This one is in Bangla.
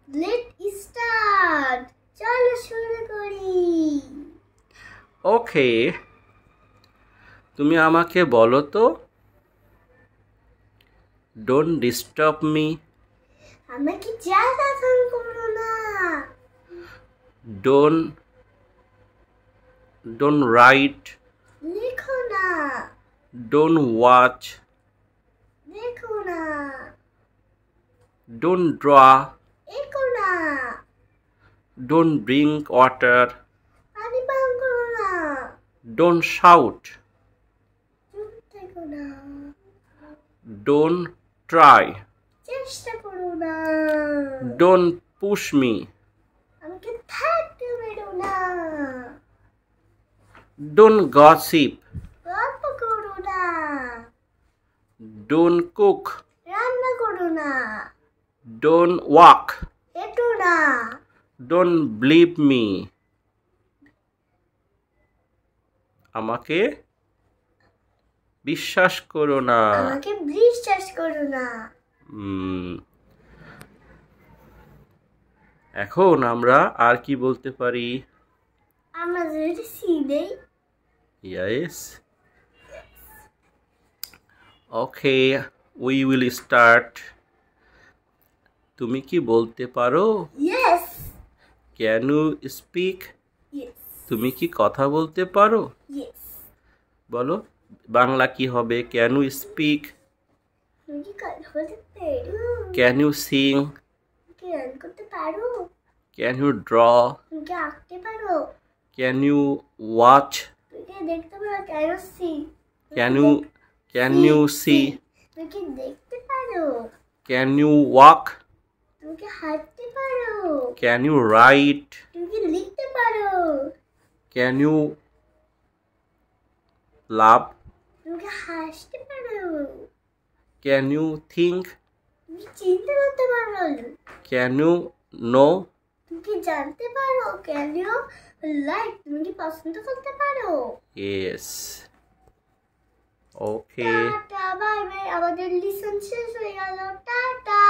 লেট স্টার্ট, চলো শুরু করি। ওকে, তুমি আমাকে বলো তো, ডোন্ট ডিস্টার্ব মি। আমাকে জ্বালাতন করো না। Don't write. লেখো না। Don't watch. দেখো না। Don't draw. এঁকো না। Don't drink water. পানি পান করো না। Don't shout. চুপ থেকো না। Don't try. চেষ্টা করো না। Don't push me. আমাকে থাকতে মেরো না। Don't gossip. গল্প করো না। Don't cook. রান্না করো না। Don't walk. হেঁটো না। Don't believe me. আমাকে বিশ্বাস করো না। আমাকে বিশ্বাস করো না। এখন আমরা আর কি বলতে পারি? আমরা যদি সি দেই। Yes. Okay, we will start. তুমি কি বলতে পারো? Yes. Can you speak? Yes. তুমি কি কথা বলতে পারো? Yes. বলো, বাংলা কি হবে? Can you speak? তুমি কি কথা বলতে পারো? Can you sing? তুমি কি গান করতে পারো? Can you draw? তুমি কি আঁকতে পারো? Can you watch? তুমি কি দেখতে পারো? Can you see? Can you see? তুমি কি দেখতে পারো? Can you walk? তুমি কি হাঁটতে পারো? Can you write? তুমি কি লিখতে পারো? Can you laugh? তুমি কি হাসতে পারো? Can you think? তুমি চিন্তা করতে পারো? Can you know? তুমি কি জানতে পারো? Can you like? তুমি কি পছন্দ করতে পারো? Yes. Okay. Tata, bye bye. আমাদের লিসন শেষ হয়ে গেল। টাটা।